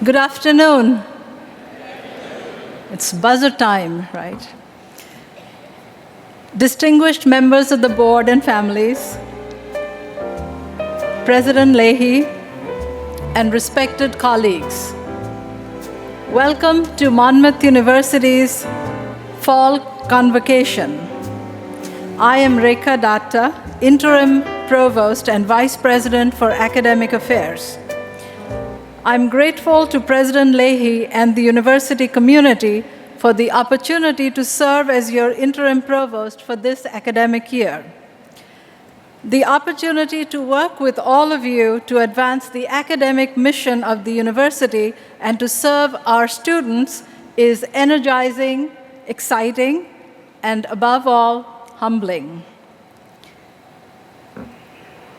Good afternoon. It's buzzer time, right? Distinguished members of the board and families, President Leahy, and respected colleagues, welcome to Monmouth University's Fall Convocation. I am Rekha Datta, Interim Provost and Vice President for Academic Affairs. I'm grateful to President Leahy and the university community for the opportunity to serve as your interim provost for this academic year. The opportunity to work with all of you to advance the academic mission of the university and to serve our students is energizing, exciting, and above all, humbling.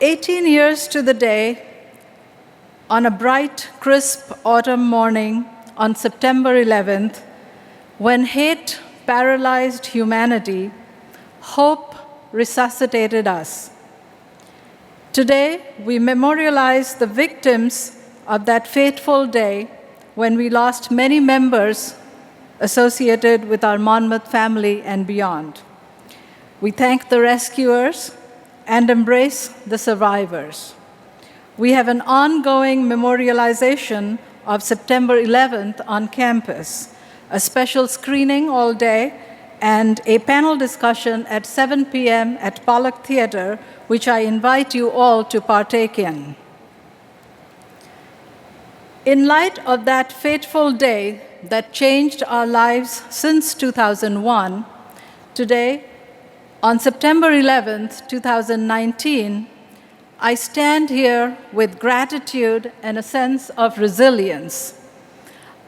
18 years to the day, on a bright, crisp autumn morning on September 11th, when hate paralyzed humanity, hope resuscitated us. Today, we memorialize the victims of that fateful day when we lost many members associated with our Monmouth family and beyond. We thank the rescuers and embrace the survivors. We have an ongoing memorialization of September 11th on campus, a special screening all day, and a panel discussion at 7 p.m. at Pollock Theater, which I invite you all to partake in. In light of that fateful day that changed our lives since 2001, today, on September 11th, 2019, I stand here with gratitude and a sense of resilience.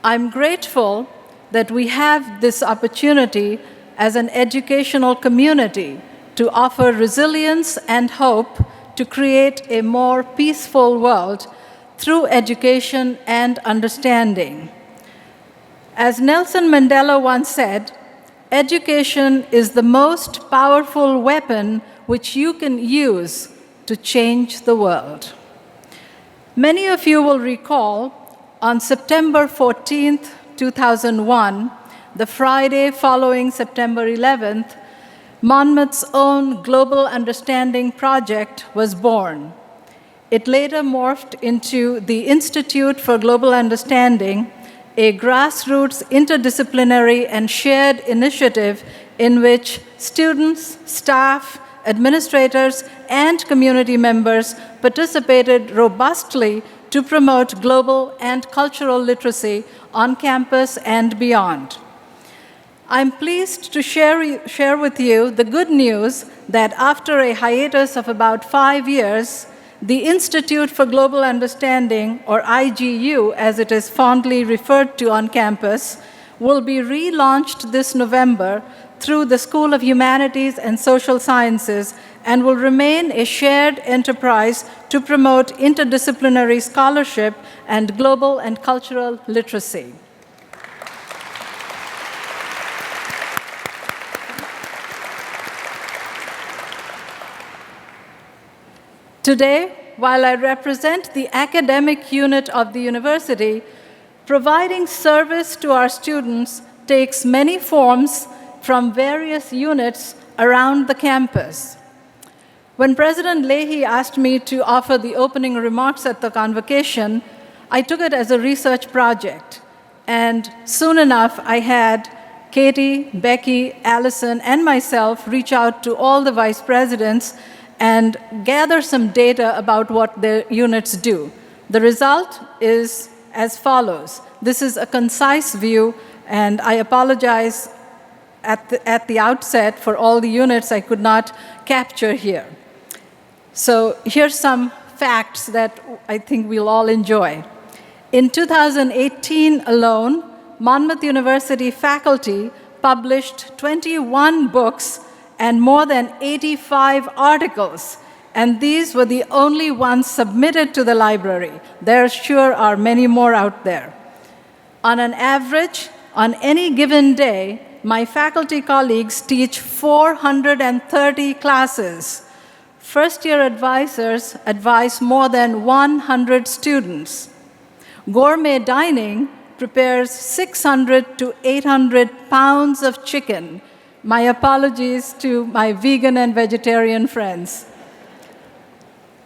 I'm grateful that we have this opportunity as an educational community to offer resilience and hope to create a more peaceful world through education and understanding. As Nelson Mandela once said, education is the most powerful weapon which you can use to change the world. Many of you will recall on September 14th, 2001, the Friday following September 11th, Monmouth's own Global Understanding Project was born. It later morphed into the Institute for Global Understanding, a grassroots, interdisciplinary, and shared initiative in which students, staff, administrators, and community members participated robustly to promote global and cultural literacy on campus and beyond. I'm pleased to share with you the good news that after a hiatus of about 5 years, the Institute for Global Understanding, or IGU as it is fondly referred to on campus, will be relaunched this November through the School of Humanities and Social Sciences and will remain a shared enterprise to promote interdisciplinary scholarship and global and cultural literacy. Today, while I represent the academic unit of the university, providing service to our students takes many forms from various units around the campus. When President Leahy asked me to offer the opening remarks at the convocation, I took it as a research project. And soon enough, I had Katie, Becky, Allison, and myself reach out to all the vice presidents and gather some data about what their units do. The result is as follows. This is a concise view, and I apologize at the outset for all the units I could not capture here. So here's some facts that I think we'll all enjoy. In 2018 alone, Monmouth University faculty published 21 books and more than 85 articles, and these were the only ones submitted to the library. There sure are many more out there. On an average, on any given day, my faculty colleagues teach 430 classes. First-year advisors advise more than 100 students. Gourmet dining prepares 600 to 800 pounds of chicken. My apologies to my vegan and vegetarian friends.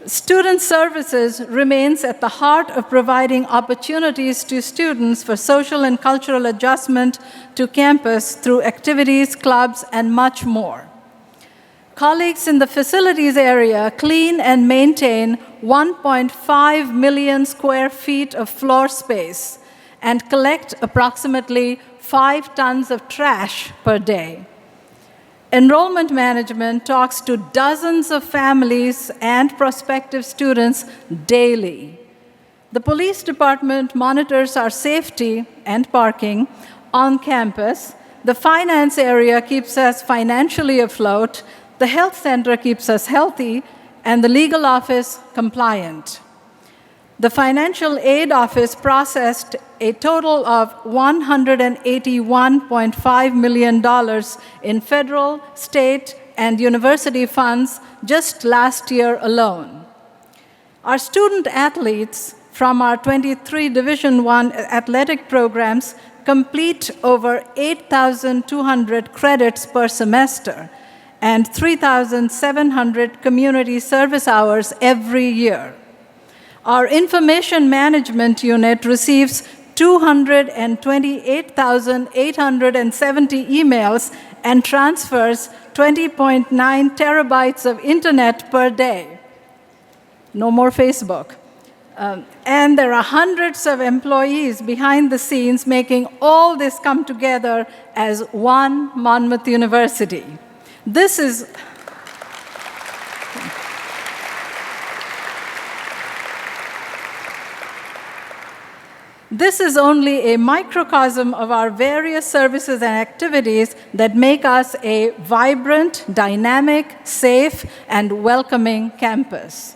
Student services remains at the heart of providing opportunities to students for social and cultural adjustment to campus through activities, clubs, and much more. Colleagues in the facilities area clean and maintain 1.5 million square feet of floor space and collect approximately 5 tons of trash per day. Enrollment management talks to dozens of families and prospective students daily. The police department monitors our safety and parking on campus. The finance area keeps us financially afloat. The health center keeps us healthy, and the legal office compliant. The financial aid office processed a total of $181.5 million in federal, state, and university funds just last year alone. Our student athletes from our 23 Division I athletic programs complete over 8,200 credits per semester and 3,700 community service hours every year. Our information management unit receives 228,870 emails and transfers 20.9 terabytes of internet per day. No more Facebook. And there are hundreds of employees behind the scenes making all this come together as one Monmouth University. This is only a microcosm of our various services and activities that make us a vibrant, dynamic, safe, and welcoming campus.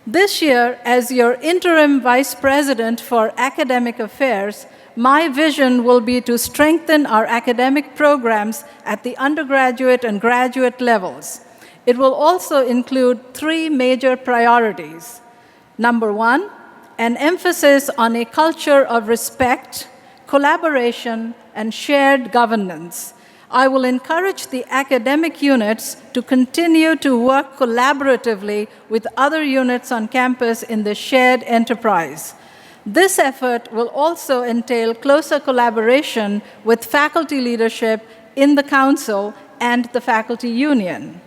This year, as your interim Vice President for Academic Affairs, my vision will be to strengthen our academic programs at the undergraduate and graduate levels. It will also include 3 major priorities. Number 1, an emphasis on a culture of respect, collaboration, and shared governance. I will encourage the academic units to continue to work collaboratively with other units on campus in the shared enterprise. This effort will also entail closer collaboration with faculty leadership in the council and the faculty union.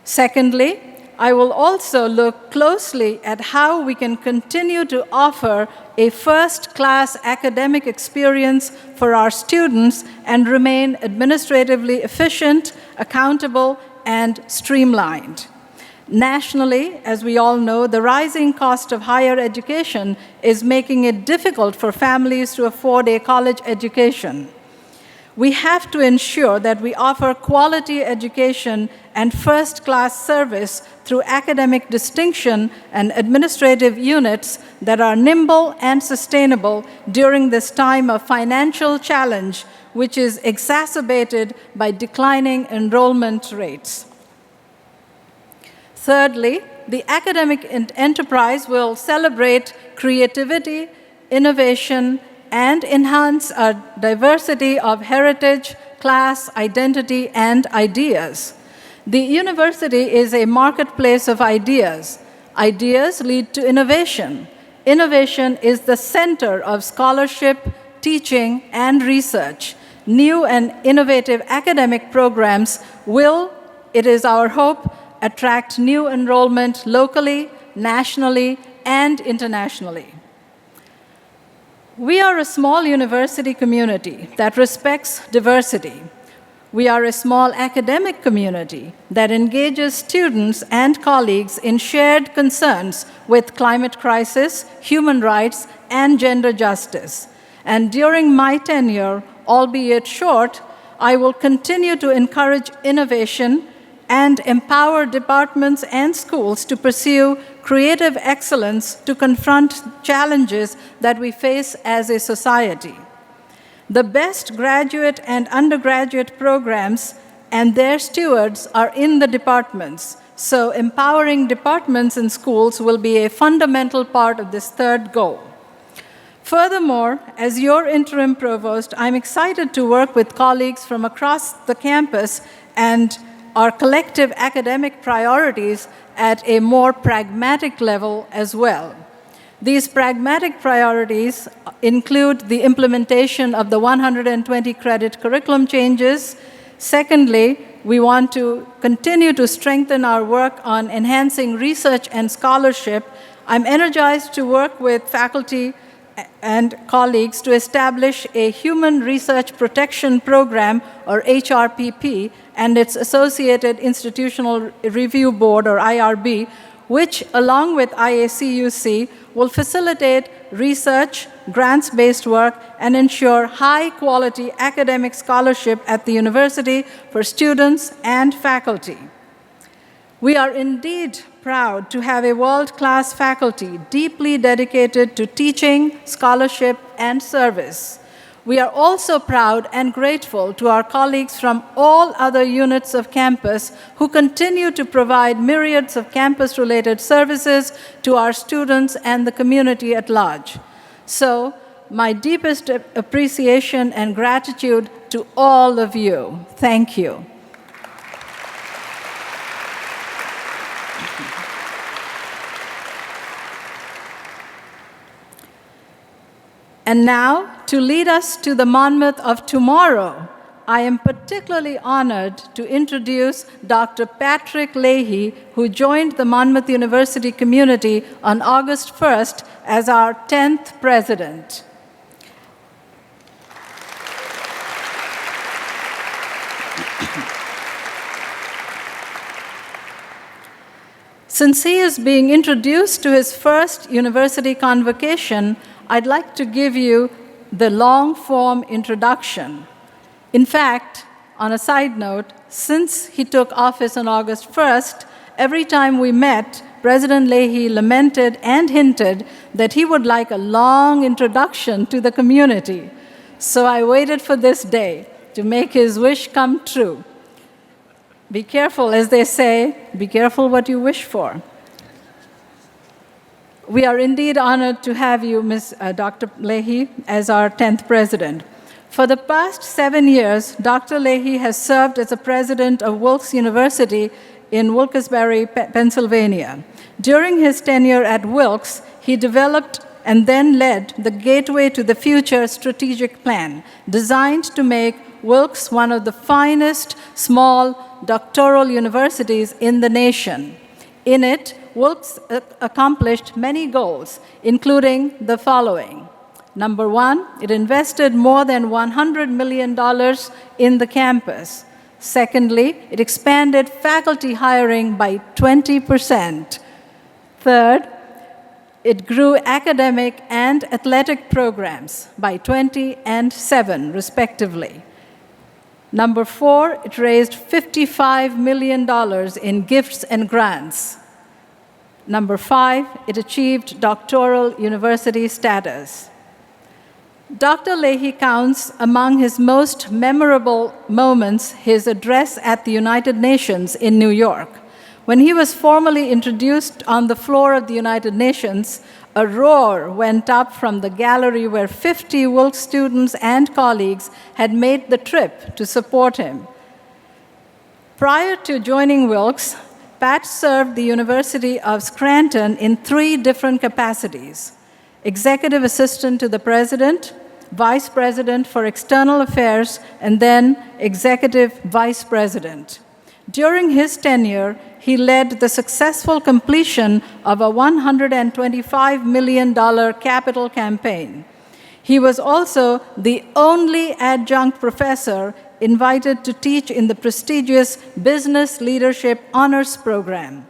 Secondly, I will also look closely at how we can continue to offer a first-class academic experience for our students and remain administratively efficient, accountable, and streamlined. Nationally, as we all know, the rising cost of higher education is making it difficult for families to afford a college education. We have to ensure that we offer quality education and first-class service through academic distinction and administrative units that are nimble and sustainable during this time of financial challenge, which is exacerbated by declining enrollment rates. Thirdly, the academic enterprise will celebrate creativity, innovation, and enhance our diversity of heritage, class, identity, and ideas. The university is a marketplace of ideas. Ideas lead to innovation. Innovation is the center of scholarship, teaching, and research. New and innovative academic programs will, it is our hope, attract new enrollment locally, nationally, and internationally. We are a small university community that respects diversity. We are a small academic community that engages students and colleagues in shared concerns with climate crisis, human rights, and gender justice. And during my tenure, albeit short, I will continue to encourage innovation and empower departments and schools to pursue creative excellence to confront challenges that we face as a society. The best graduate and undergraduate programs and their stewards are in the departments, so empowering departments and schools will be a fundamental part of this third goal. Furthermore, as your interim provost, I'm excited to work with colleagues from across the campus and our collective academic priorities at a more pragmatic level as well. These pragmatic priorities include the implementation of the 120 credit curriculum changes. Secondly, we want to continue to strengthen our work on enhancing research and scholarship. I'm energized to work with faculty and colleagues to establish a Human Research Protection Program, or HRPP, and its associated Institutional Review Board, or IRB, which, along with IACUC, will facilitate research, grants-based work, and ensure high-quality academic scholarship at the university for students and faculty. We are indeed proud to have a world-class faculty deeply dedicated to teaching, scholarship, and service. We are also proud and grateful to our colleagues from all other units of campus who continue to provide myriads of campus-related services to our students and the community at large. So, my deepest appreciation and gratitude to all of you. Thank you. And now, to lead us to the Monmouth of tomorrow, I am particularly honored to introduce Dr. Patrick Leahy, who joined the Monmouth University community on August 1st as our 10th president. Since he is being introduced to his first university convocation, I'd like to give you the long-form introduction. In fact, on a side note, since he took office on August 1st, every time we met, President Leahy lamented and hinted that he would like a long introduction to the community. So I waited for this day to make his wish come true. Be careful, as they say, be careful what you wish for. We are indeed honored to have you, Dr. Leahy, as our 10th president. For the past 7 years, Dr. Leahy has served as a president of Wilkes University in Wilkes-Barre, Pennsylvania. During his tenure at Wilkes, he developed and then led the Gateway to the Future strategic plan, designed to make Wilkes one of the finest small doctoral universities in the nation. In it, Wilkes accomplished many goals, including the following. Number one, it invested more than $100 million in the campus. Secondly, it expanded faculty hiring by 20%. Third, it grew academic and athletic programs by 20 and 7, respectively. Number four, it raised $55 million in gifts and grants. Number five, it achieved doctoral university status. Dr. Leahy counts among his most memorable moments his address at the United Nations in New York. When he was formally introduced on the floor of the United Nations, a roar went up from the gallery where 50 Wilkes students and colleagues had made the trip to support him. Prior to joining Wilkes, Pat served the University of Scranton in 3 different capacities: executive assistant to the president, vice president for external affairs, and then executive vice president. During his tenure, he led the successful completion of a $125 million capital campaign. He was also the only adjunct professor invited to teach in the prestigious Business Leadership Honors Program.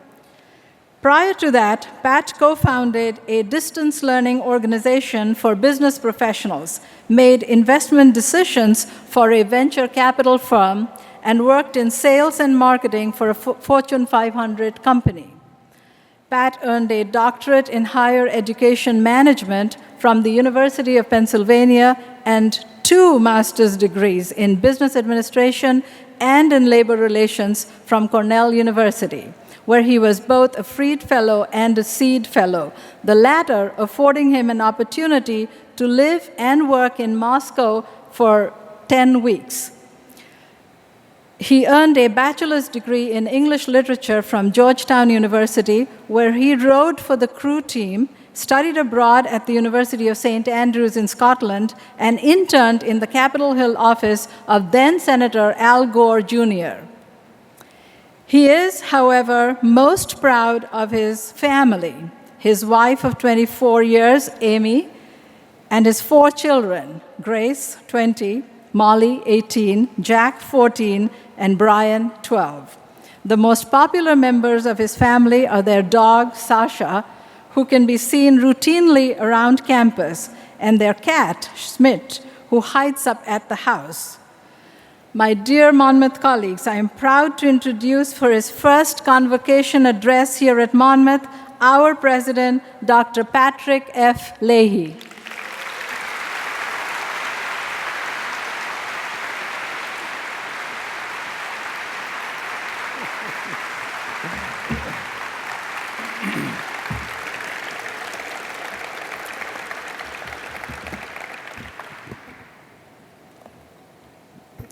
Prior to that, Pat co-founded a distance learning organization for business professionals, made investment decisions for a venture capital firm, and worked in sales and marketing for a Fortune 500 company. Pat earned a doctorate in higher education management from the University of Pennsylvania and 2 master's degrees in business administration and in labor relations from Cornell University. where he was both a Freed Fellow and a Seed Fellow, the latter affording him an opportunity to live and work in Moscow for 10 weeks. He earned a bachelor's degree in English literature from Georgetown University, where he rowed for the crew team, studied abroad at the University of St. Andrews in Scotland, and interned in the Capitol Hill office of then-Senator Al Gore, Jr. He is, however, most proud of his family, his wife of 24 years, Amy, and his 4 children, Grace, 20, Molly, 18, Jack, 14, and Brian, 12. The most popular members of his family are their dog, Sasha, who can be seen routinely around campus, and their cat, Schmidt, who hides up at the house. My dear Monmouth colleagues, I am proud to introduce for his first Convocation address here at Monmouth, our president, Dr. Patrick F. Leahy.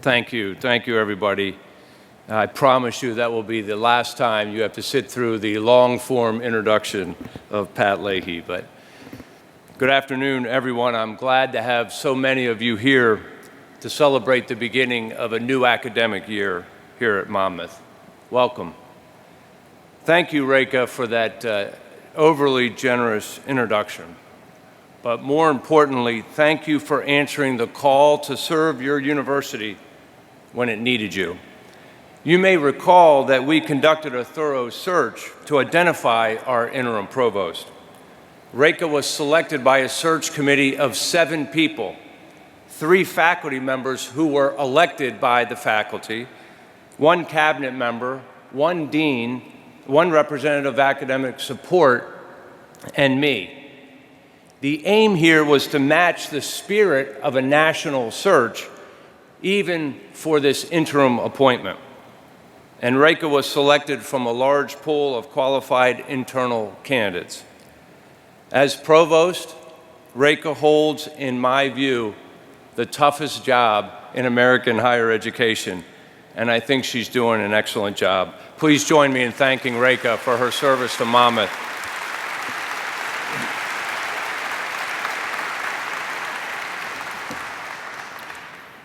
Thank you, everybody. I promise you that will be the last time you have to sit through the long-form introduction of Pat Leahy. But good afternoon, everyone. I'm glad to have so many of you here to celebrate the beginning of a new academic year here at Monmouth. Welcome. Thank you, Reka, for that overly generous introduction. But more importantly, thank you for answering the call to serve your university when it needed you. You may recall that we conducted a thorough search to identify our interim provost. Reka was selected by a search committee of 7 people, 3 faculty members who were elected by the faculty, 1 cabinet member, 1 dean, 1 representative of academic support, and me. The aim here was to match the spirit of a national search, even for this interim appointment. And Reka was selected from a large pool of qualified internal candidates. As provost, Reka holds, in my view, the toughest job in American higher education, and I think she's doing an excellent job. Please join me in thanking Reka for her service to Monmouth.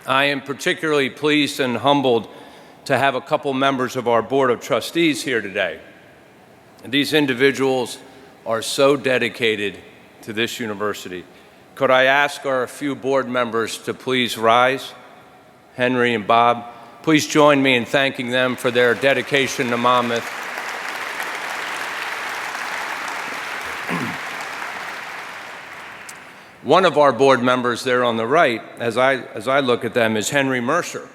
I am particularly pleased and humbled to have a couple members of our Board of Trustees here today. These individuals are so dedicated to this university. Could I ask our few board members to please rise? Henry and Bob, please join me in thanking them for their dedication to Monmouth. One of our board members there on the right, as I look at them, is Henry Mercer,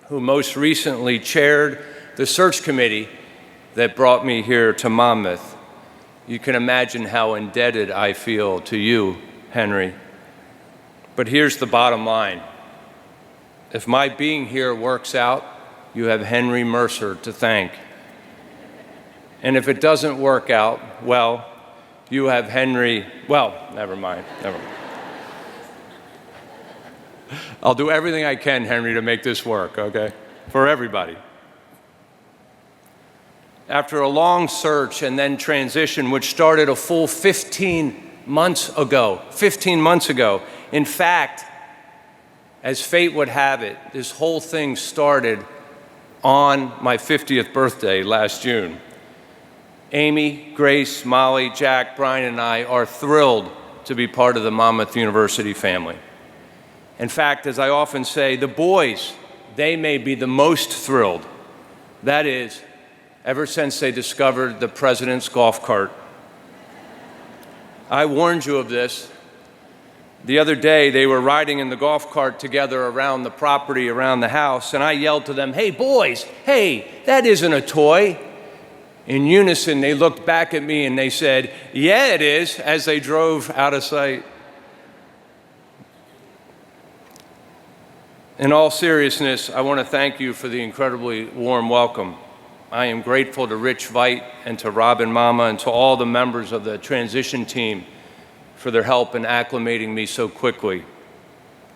who most recently chaired the search committee that brought me here to Monmouth. You can imagine how indebted I feel to you, Henry. But here's the bottom line. If my being here works out, you have Henry Mercer to thank. And if it doesn't work out, well, you have Henry, well, never mind. I'll do everything I can, Henry, to make this work, okay? For everybody. After a long search and then transition, which started a full 15 months ago. In fact, as fate would have it, this whole thing started on my 50th birthday last June. Amy, Grace, Molly, Jack, Brian, and I are thrilled to be part of the Monmouth University family. In fact, as I often say, the boys, they may be the most thrilled. That is, ever since they discovered the president's golf cart. I warned you of this. The other day, they were riding in the golf cart together around the property, around the house, and I yelled to them, "Hey, boys, hey, that isn't a toy." In unison, they looked back at me and they said, "Yeah, it is," as they drove out of sight. In all seriousness, I want to thank you for the incredibly warm welcome. I am grateful to Rich Veit and to Robin Mama and to all the members of the transition team for their help in acclimating me so quickly.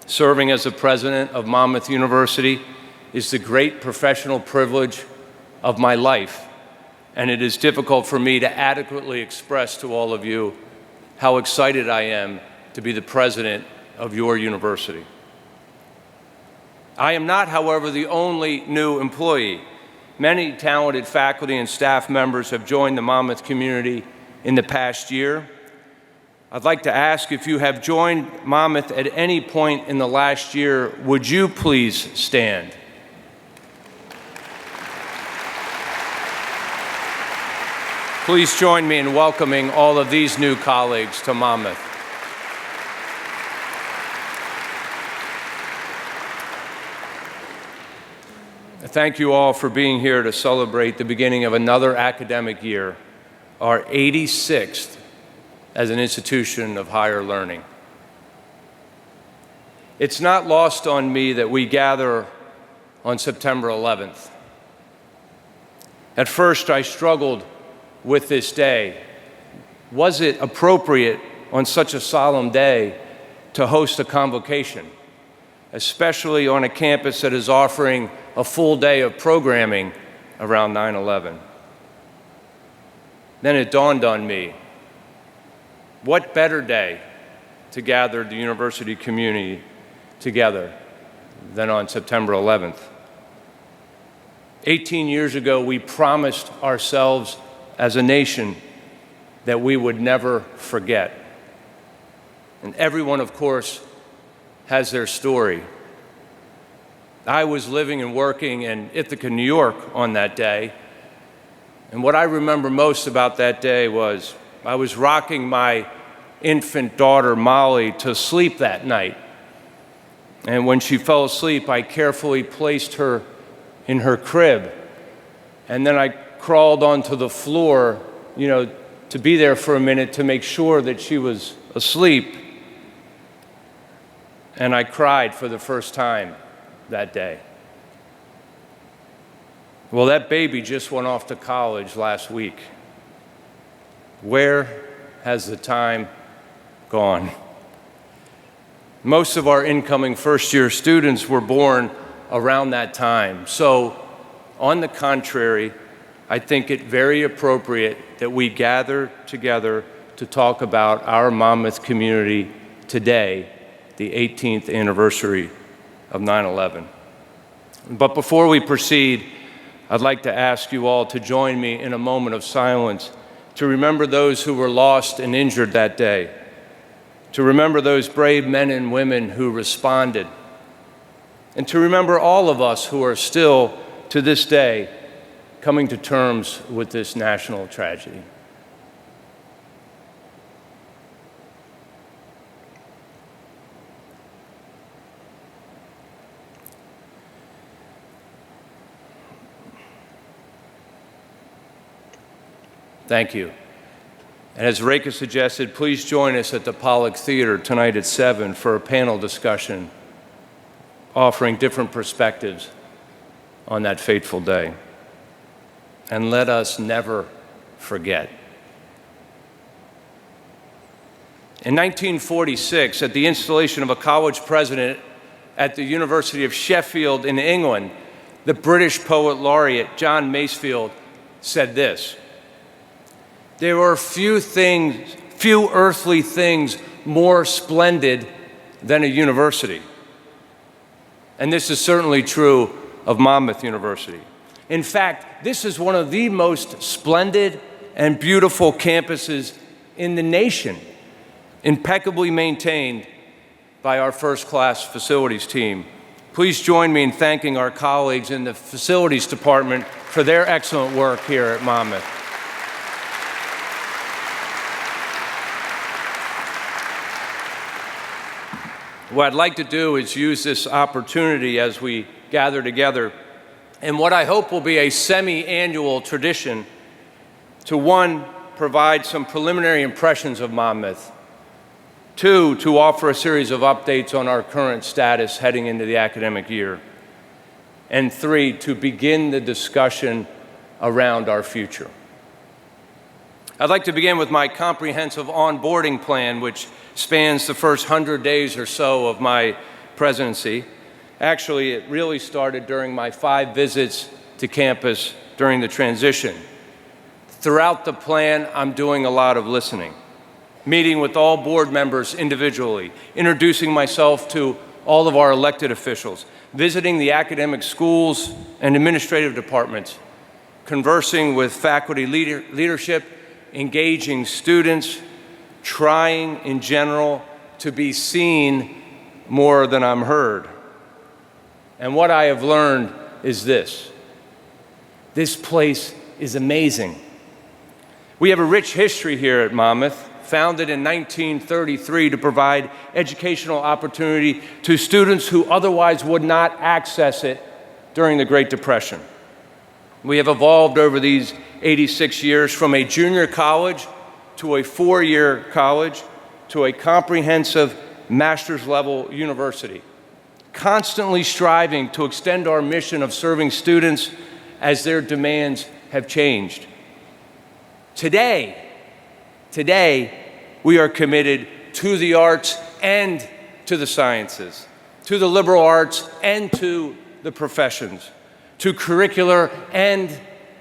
Serving as the president of Monmouth University is the great professional privilege of my life, and it is difficult for me to adequately express to all of you how excited I am to be the president of your university. I am not, however, the only new employee. Many talented faculty and staff members have joined the Monmouth community in the past year. I'd like to ask, if you have joined Monmouth at any point in the last year, would you please stand? Please join me in welcoming all of these new colleagues to Monmouth. Thank you all for being here to celebrate the beginning of another academic year, our 86th as an institution of higher learning. It's not lost on me that we gather on September 11th. At first, I struggled with this day. Was it appropriate on such a solemn day to host a convocation, especially on a campus that is offering a full day of programming around 9/11? Then it dawned on me, what better day to gather the university community together than on September 11th? 18 years ago, we promised ourselves as a nation that we would never forget. And everyone, of course, has their story. I was living and working in Ithaca, New York on that day, and what I remember most about that day was I was rocking my infant daughter, Molly, to sleep that night. And when she fell asleep, I carefully placed her in her crib, and then I crawled onto the floor, to be there for a minute to make sure that she was asleep. And I cried for the first time that day. Well, that baby just went off to college last week. Where has the time gone? Most of our incoming first-year students were born around that time. So, on the contrary, I think it very appropriate that we gather together to talk about our Monmouth community today, the 18th anniversary of 9/11. But before we proceed, I'd like to ask you all to join me in a moment of silence to remember those who were lost and injured that day, to remember those brave men and women who responded, and to remember all of us who are still, to this day, coming to terms with this national tragedy. Thank you. And as Reka suggested, please join us at the Pollock Theater tonight at 7 for a panel discussion offering different perspectives on that fateful day. And let us never forget. In 1946, at the installation of a college president at the University of Sheffield in England, the British poet laureate John Masefield said this: "There are few earthly things more splendid than a university." And this is certainly true of Monmouth University. In fact, this is one of the most splendid and beautiful campuses in the nation, impeccably maintained by our first-class facilities team. Please join me in thanking our colleagues in the facilities department for their excellent work here at Monmouth. What I'd like to do is use this opportunity as we gather together in what I hope will be a semi-annual tradition to, one, provide some preliminary impressions of Monmouth, two, to offer a series of updates on our current status heading into the academic year, and three, to begin the discussion around our future. I'd like to begin with my comprehensive onboarding plan, which spans the first 100 days or so of my presidency. Actually, it really started during my 5 visits to campus during the transition. Throughout the plan, I'm doing a lot of listening, meeting with all board members individually, introducing myself to all of our elected officials, visiting the academic schools and administrative departments, conversing with faculty leadership, engaging students, trying in general to be seen more than I'm heard. And what I have learned is this: this place is amazing. We have a rich history here at Monmouth, founded in 1933 to provide educational opportunity to students who otherwise would not access it during the Great Depression. We have evolved over these 86 years from a junior college to a 4-year college to a comprehensive master's level university, constantly striving to extend our mission of serving students as their demands have changed. Today, we are committed to the arts and to the sciences, to the liberal arts and to the professions, to curricular and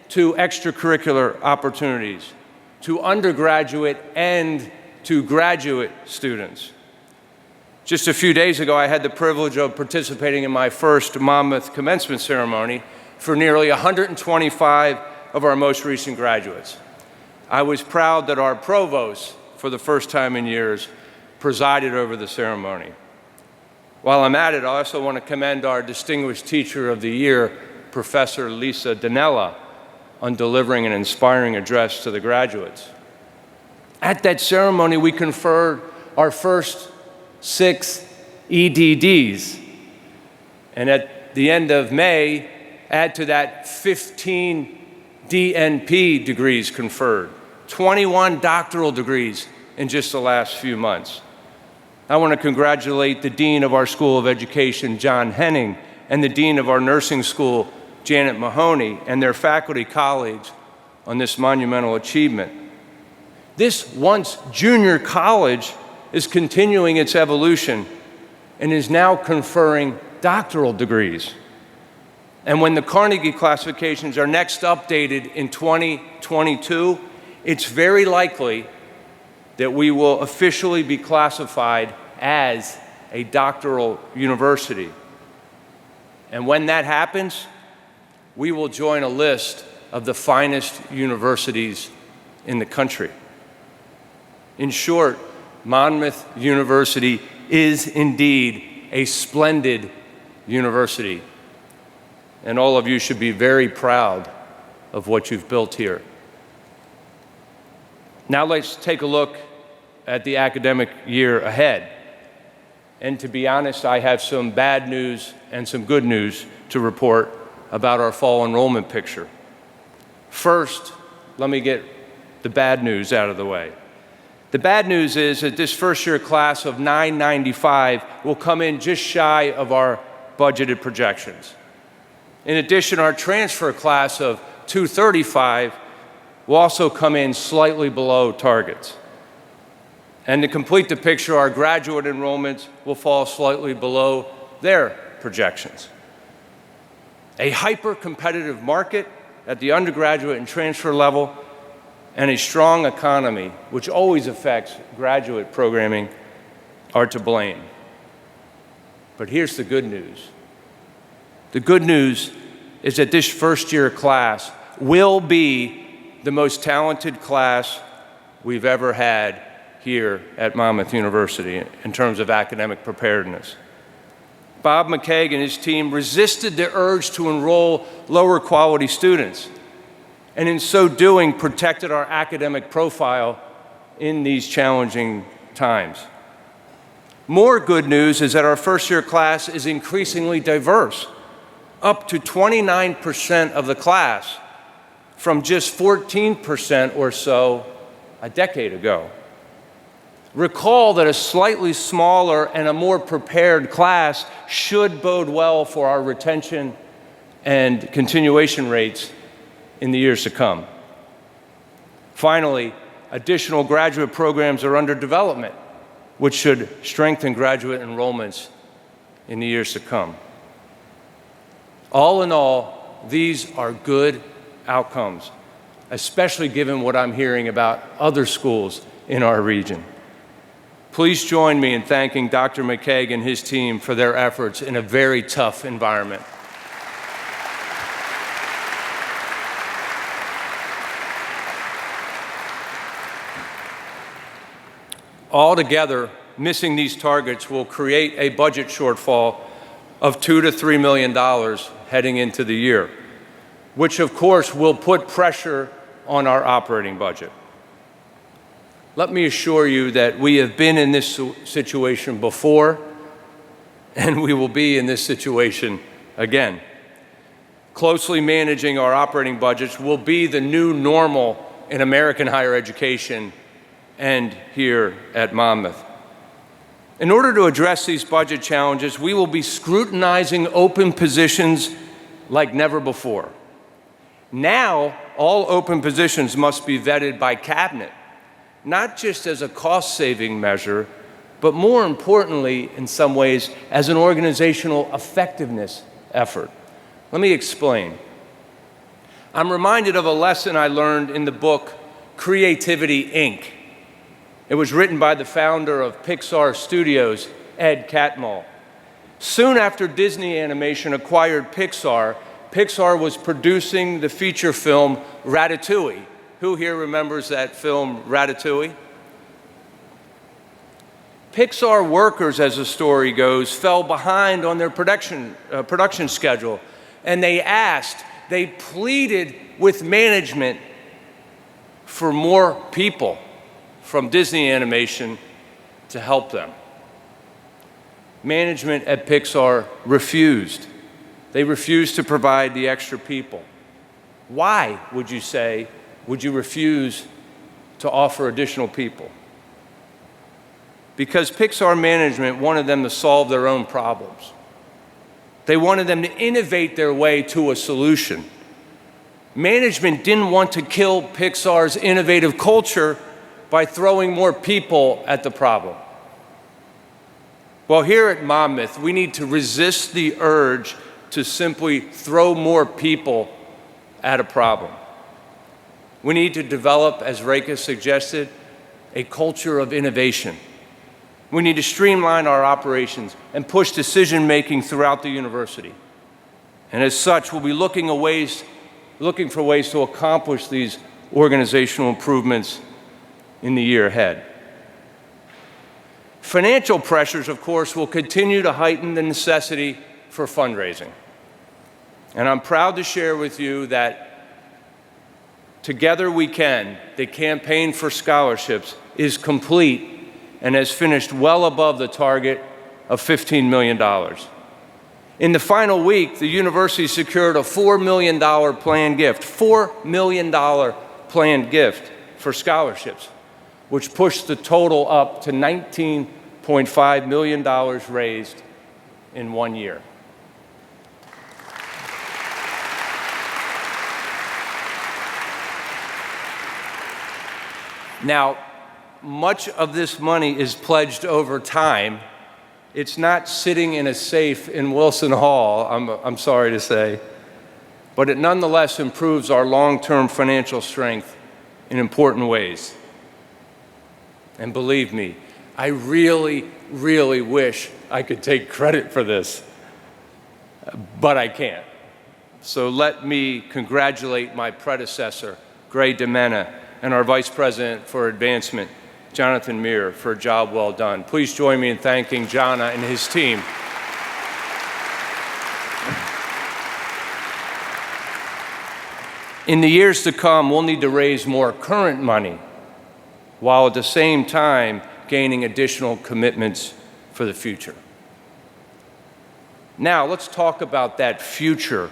to extracurricular opportunities, to undergraduate and to graduate students. Just a few days ago, I had the privilege of participating in my first Monmouth commencement ceremony for nearly 125 of our most recent graduates. I was proud that our provost, for the first time in years, presided over the ceremony. While I'm at it, I also want to commend our Distinguished Teacher of the Year, Professor Lisa Danella, on delivering an inspiring address to the graduates. At that ceremony, we conferred our first 6 EDDs, and at the end of May, add to that 15 DNP degrees conferred, 21 doctoral degrees in just the last few months. I want to congratulate the Dean of our School of Education, John Henning, and the Dean of our Nursing School, Janet Mahoney, and their faculty colleagues on this monumental achievement. This once junior college is continuing its evolution and is now conferring doctoral degrees. And when the Carnegie classifications are next updated in 2022, it's very likely that we will officially be classified as a doctoral university. And when that happens, we will join a list of the finest universities in the country. In short, Monmouth University is indeed a splendid university, and all of you should be very proud of what you've built here. Now let's take a look at the academic year ahead. And to be honest, I have some bad news and some good news to report about our fall enrollment picture. First, let me get the bad news out of the way. The bad news is that this first-year class of 995 will come in just shy of our budgeted projections. In addition, our transfer class of 235 will also come in slightly below targets. And to complete the picture, our graduate enrollments will fall slightly below their projections. A hyper-competitive market at the undergraduate and transfer level, and a strong economy, which always affects graduate programming, are to blame. But here's the good news. The good news is that this first-year class will be the most talented class we've ever had here at Monmouth University in terms of academic preparedness. Bob McCaig and his team resisted the urge to enroll lower quality students, and in so doing protected our academic profile in these challenging times. More good news is that our first-year class is increasingly diverse, up to 29% of the class from just 14% or so a decade ago. Recall that a slightly smaller and a more prepared class should bode well for our retention and continuation rates in the years to come. Finally, additional graduate programs are under development, which should strengthen graduate enrollments in the years to come. All in all, these are good outcomes, especially given what I'm hearing about other schools in our region. Please join me in thanking Dr. McCaig and his team for their efforts in a very tough environment. Altogether, missing these targets will create a budget shortfall of $2 to $3 million heading into the year, which of course will put pressure on our operating budget. Let me assure you that we have been in this situation before, and we will be in this situation again. Closely managing our operating budgets will be the new normal in American higher education and here at Monmouth. In order to address these budget challenges, we will be scrutinizing open positions like never before. Now, all open positions must be vetted by Cabinet, not just as a cost-saving measure, but more importantly, in some ways, as an organizational effectiveness effort. Let me explain. I'm reminded of a lesson I learned in the book Creativity, Inc. It was written by the founder of Pixar Studios, Ed Catmull. Soon after Disney Animation acquired Pixar, Pixar was producing the feature film Ratatouille. Who here remembers that film, Ratatouille? Pixar workers, as the story goes, fell behind on their production schedule, and they pleaded with management for more people from Disney Animation to help them. Management at Pixar refused. They refused to provide the extra people. Why, would you say, would you refuse to offer additional people? Because Pixar management wanted them to solve their own problems. They wanted them to innovate their way to a solution. Management didn't want to kill Pixar's innovative culture by throwing more people at the problem. Well, here at Monmouth, we need to resist the urge to simply throw more people at a problem. We need to develop, as Reka suggested, a culture of innovation. We need to streamline our operations and push decision-making throughout the university. And as such, we'll be looking for ways to accomplish these organizational improvements in the year ahead. Financial pressures, of course, will continue to heighten the necessity for fundraising. And I'm proud to share with you that Together We Can, the campaign for scholarships, is complete and has finished well above the target of $15 million. In the final week, the university secured a $4 million planned gift, $4 million planned gift for scholarships, which pushed the total up to $19.5 million raised in 1 year. Now, much of this money is pledged over time. It's not sitting in a safe in Wilson Hall, I'm sorry to say, but it nonetheless improves our long-term financial strength in important ways. And believe me, I really, really wish I could take credit for this, but I can't. So let me congratulate my predecessor, Gray DeMena, and our Vice President for Advancement, Jonathan Meir, for a job well done. Please join me in thanking Jana and his team. In the years to come, we'll need to raise more current money, while at the same time gaining additional commitments for the future. Now, let's talk about that future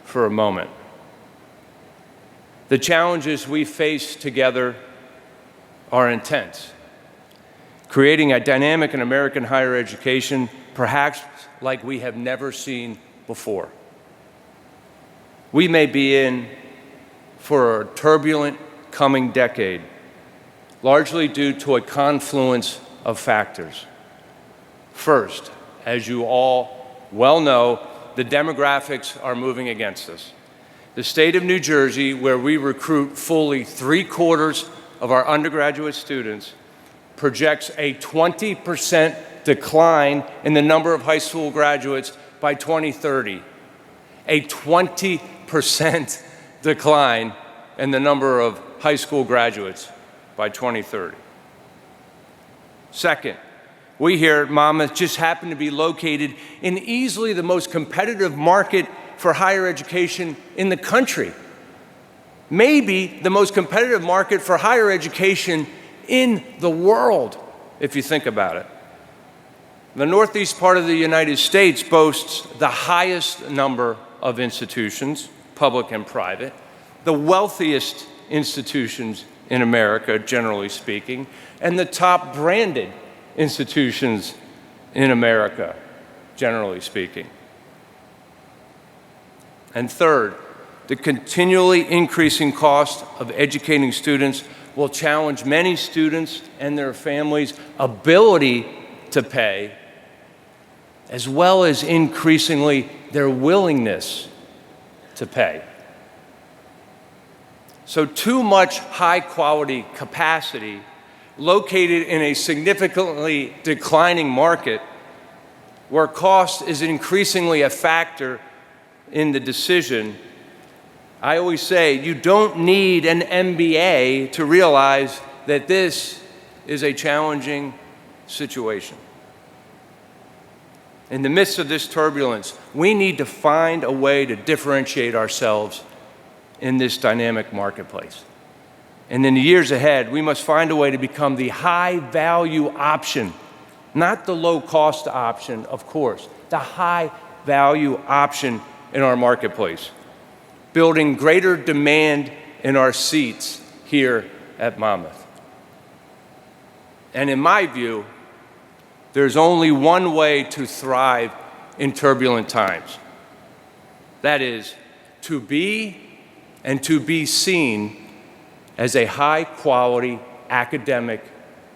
for a moment. The challenges we face together are intense, creating a dynamic in American higher education perhaps like we have never seen before. We may be in for a turbulent coming decade, largely due to a confluence of factors. First, as you all well know, the demographics are moving against us. The state of New Jersey, where we recruit fully 3/4 of our undergraduate students, projects a 20% decline in the number of high school graduates by 2030. A 20% decline in the number of high school graduates by 2030. Second, we here at Monmouth just happen to be located in easily the most competitive market for higher education in the country. Maybe the most competitive market for higher education in the world, if you think about it. The northeast part of the United States boasts the highest number of institutions, public and private, the wealthiest institutions in America, generally speaking, and the top branded institutions in America, generally speaking. And third, the continually increasing cost of educating students will challenge many students and their families' ability to pay, as well as increasingly their willingness to pay. So too much high-quality capacity located in a significantly declining market where cost is increasingly a factor in the decision. I always say you don't need an MBA to realize that this is a challenging situation. In the midst of this turbulence, we need to find a way to differentiate ourselves in this dynamic marketplace. And in the years ahead, we must find a way to become the high-value option, not the low-cost option, of course, the high-value option in our marketplace, building greater demand in our seats here at Monmouth. And in my view, there's only one way to thrive in turbulent times. That is, to be and to be seen as a high-quality academic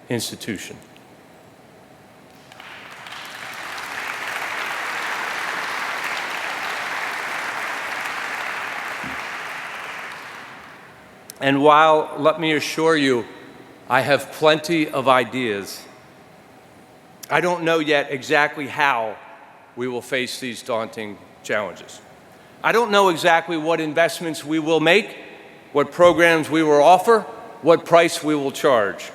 institution. And while, let me assure you, I have plenty of ideas, I don't know yet exactly how we will face these daunting challenges. I don't know exactly what investments we will make, what programs we will offer, what price we will charge.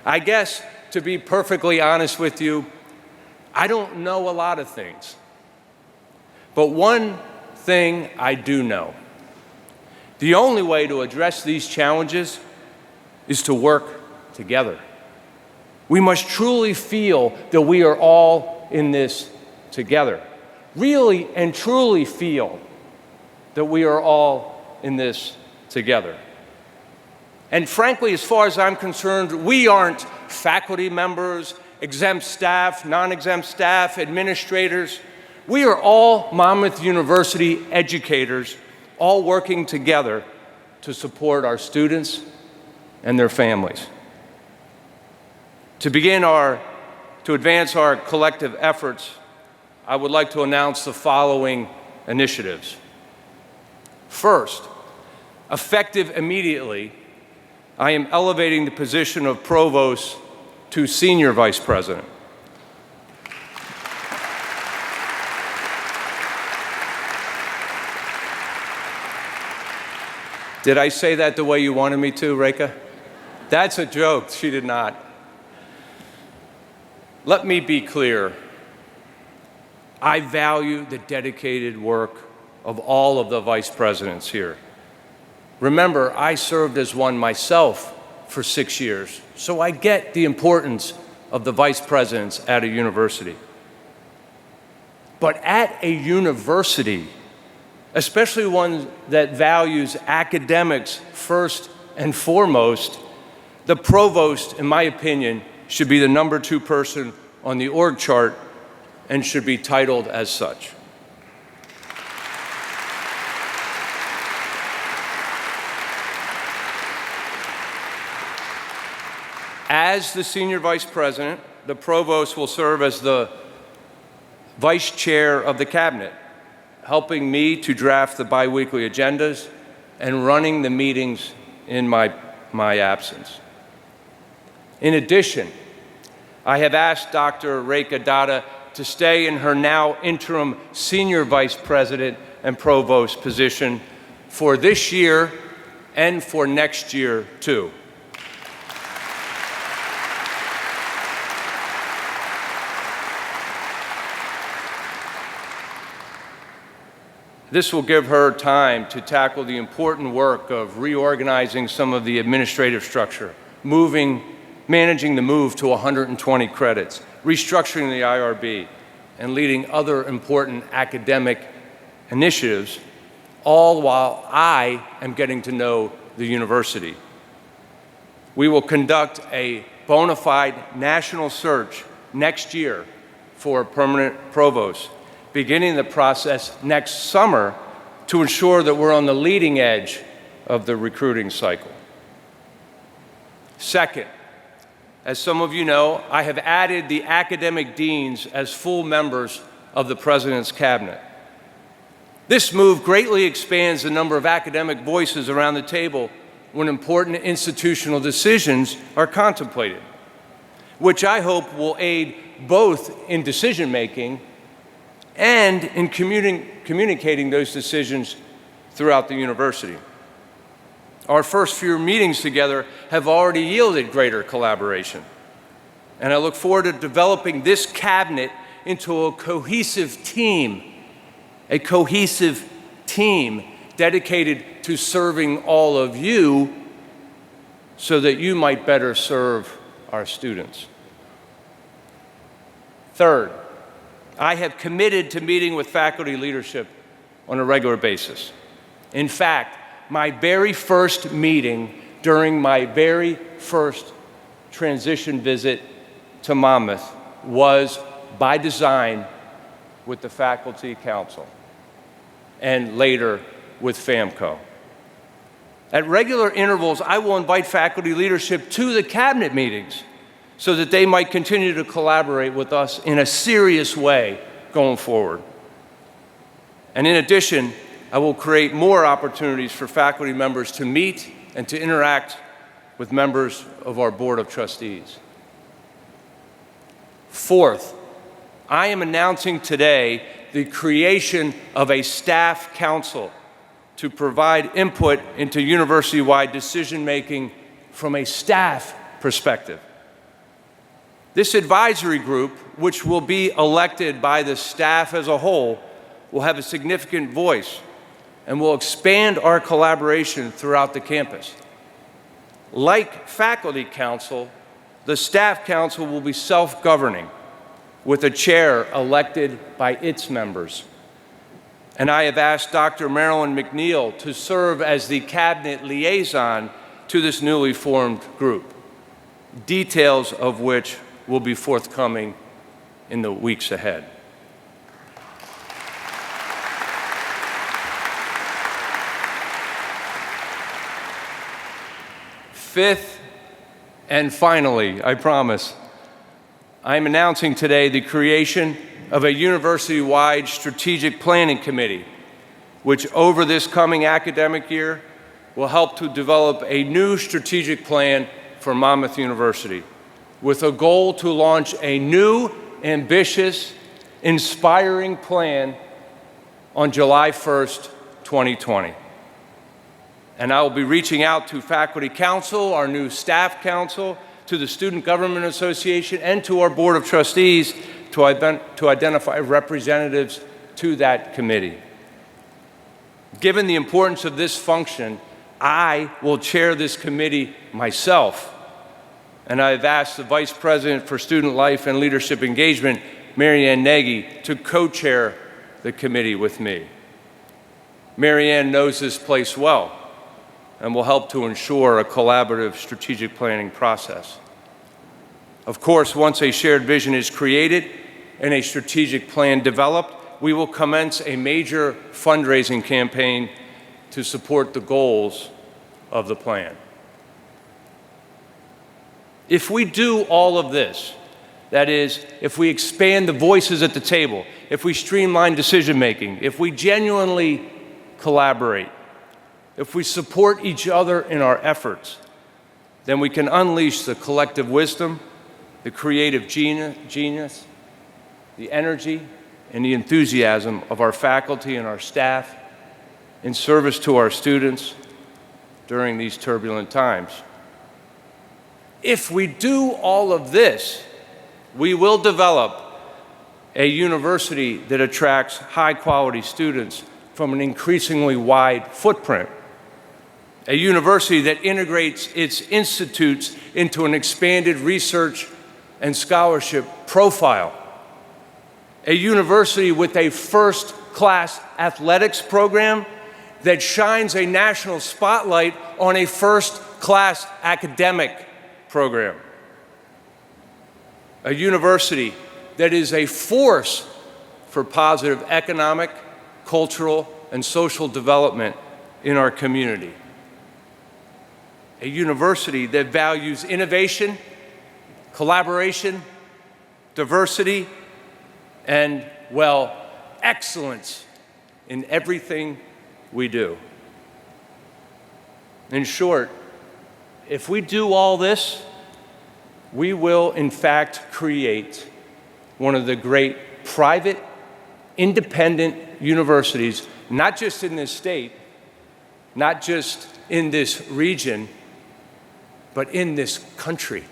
I guess, to be perfectly honest with you, I don't know a lot of things. But one thing I do know. The only way to address these challenges is to work together. We must truly feel that we are all in this together. Really and truly feel that we are all in this together. And frankly, as far as I'm concerned, we aren't faculty members, exempt staff, non-exempt staff, administrators. We are all Monmouth University educators, all working together to support our students and their families. To advance our collective efforts, I would like to announce the following initiatives. First, effective immediately, I am elevating the position of provost to senior vice president. Did I say that the way you wanted me to, Reka? That's a joke. She did not. Let me be clear. I value the dedicated work of all of the vice presidents here. Remember, I served as one myself for 6 years, so I get the importance of the vice presidents at a university. But at a university, especially one that values academics first and foremost, the provost, in my opinion, should be the number 2 person on the org chart and should be titled as such. As the Senior Vice President, the Provost will serve as the Vice Chair of the Cabinet, helping me to draft the biweekly agendas and running the meetings in my absence. In addition, I have asked Dr. Rekha Datta to stay in her now interim Senior Vice President and Provost position for this year and for next year, too. This will give her time to tackle the important work of reorganizing some of the administrative structure, managing the move to 120 credits, restructuring the IRB, and leading other important academic initiatives, all while I am getting to know the university. We will conduct a bona fide national search next year for a permanent provost, beginning the process next summer to ensure that we're on the leading edge of the recruiting cycle. Second, as some of you know, I have added the academic deans as full members of the President's Cabinet. This move greatly expands the number of academic voices around the table when important institutional decisions are contemplated, which I hope will aid both in decision-making and in communicating those decisions throughout the university. Our first few meetings together have already yielded greater collaboration, and I look forward to developing this cabinet into a cohesive team dedicated to serving all of you so that you might better serve our students. Third, I have committed to meeting with faculty leadership on a regular basis. In fact, my very first meeting during my very first transition visit to Monmouth was, by design, with the Faculty Council, and later with FAMCO. At regular intervals, I will invite faculty leadership to the cabinet meetings so that they might continue to collaborate with us in a serious way going forward. And in addition, I will create more opportunities for faculty members to meet and to interact with members of our Board of Trustees. Fourth, I am announcing today the creation of a staff council to provide input into university-wide decision-making from a staff perspective. This advisory group, which will be elected by the staff as a whole, will have a significant voice and will expand our collaboration throughout the campus. Like Faculty Council, the Staff Council will be self-governing, with a chair elected by its members. And I have asked Dr. Marilyn McNeil to serve as the cabinet liaison to this newly formed group, details of which will be forthcoming in the weeks ahead. Fifth, and finally, I promise, I'm announcing today the creation of a university-wide strategic planning committee, which over this coming academic year will help to develop a new strategic plan for Monmouth University, with a goal to launch a new, ambitious, inspiring plan on July 1st, 2020. And I will be reaching out to Faculty Council, our new Staff Council, to the Student Government Association, and to our Board of Trustees to identify representatives to that committee. Given the importance of this function, I will chair this committee myself. And I've asked the Vice President for Student Life and Leadership Engagement, Marianne Nagy, to co-chair the committee with me. Marianne knows this place well and will help to ensure a collaborative strategic planning process. Of course, once a shared vision is created and a strategic plan developed, we will commence a major fundraising campaign to support the goals of the plan. If we do all of this, that is, if we expand the voices at the table, if we streamline decision-making, if we genuinely collaborate, if we support each other in our efforts, then we can unleash the collective wisdom, the creative genius, the energy, and the enthusiasm of our faculty and our staff in service to our students during these turbulent times. If we do all of this, we will develop a university that attracts high-quality students from an increasingly wide footprint, a university that integrates its institutes into an expanded research and scholarship profile, a university with a first-class athletics program that shines a national spotlight on a first-class academic program, a university that is a force for positive economic, cultural, and social development in our community, a university that values innovation, collaboration, diversity, and, well, excellence in everything we do. In short, if we do all this, we will, in fact, create one of the great private, independent universities, not just in this state, not just in this region, but in this country.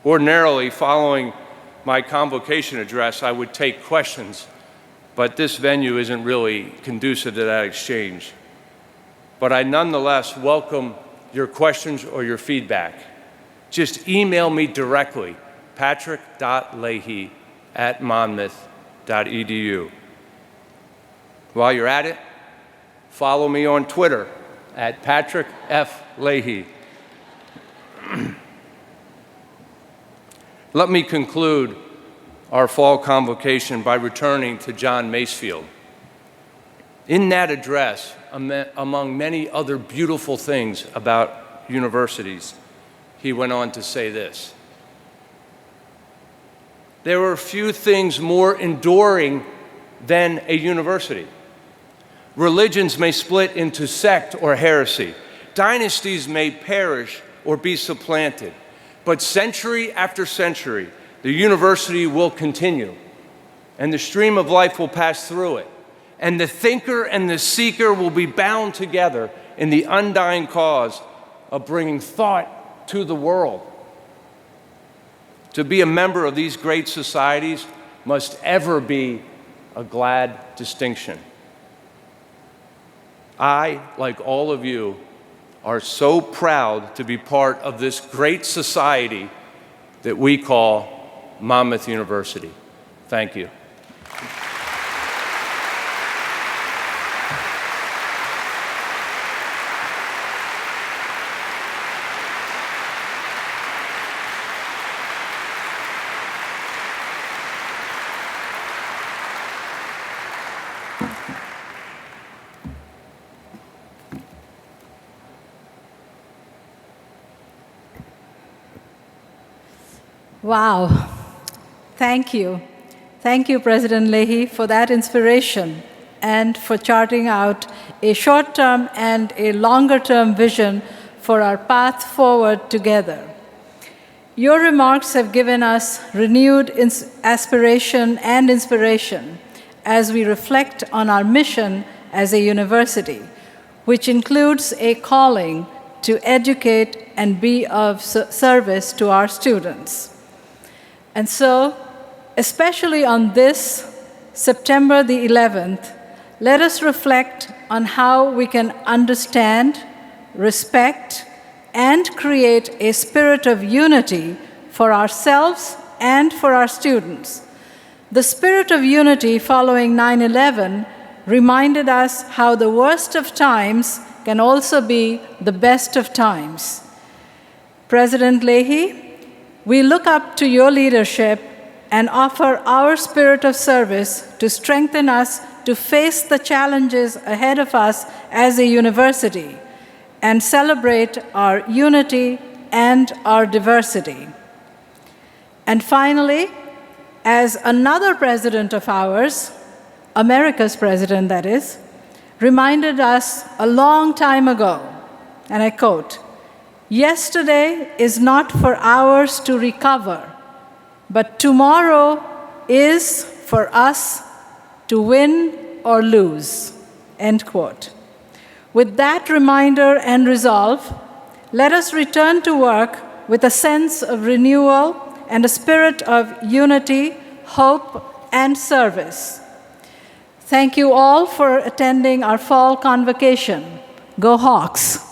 Ordinarily, following my convocation address, I would take questions, but this venue isn't really conducive to that exchange. But I nonetheless welcome your questions or your feedback. Just email me directly, patrick.leahy@monmouth.edu. While you're at it, follow me on Twitter @PatrickFLeahy. Let me conclude our fall convocation by returning to John Masefield. In that address, among many other beautiful things about universities, he went on to say this: there are few things more enduring than a university. Religions may split into sect or heresy. Dynasties may perish or be supplanted. But century after century, the university will continue, and the stream of life will pass through it. And the thinker and the seeker will be bound together in the undying cause of bringing thought to the world. To be a member of these great societies must ever be a glad distinction. I, like all of you, are so proud to be part of this great society that we call Monmouth University. Thank you. Wow. Thank you. Thank you, President Leahy, for that inspiration and for charting out a short-term and a longer-term vision for our path forward together. Your remarks have given us renewed aspiration and inspiration as we reflect on our mission as a university, which includes a calling to educate and be of service to our students. And so, especially on this September the 11th, let us reflect on how we can understand, respect, and create a spirit of unity for ourselves and for our students. The spirit of unity following 9/11 reminded us how the worst of times can also be the best of times. President Leahy, we look up to your leadership and offer our spirit of service to strengthen us to face the challenges ahead of us as a university, and celebrate our unity and our diversity. And finally, as another president of ours, America's president that is, reminded us a long time ago, and I quote, "Yesterday is not for ours to recover, but tomorrow is for us to win or lose," end quote. With that reminder and resolve, let us return to work with a sense of renewal and a spirit of unity, hope, and service. Thank you all for attending our fall convocation. Go Hawks!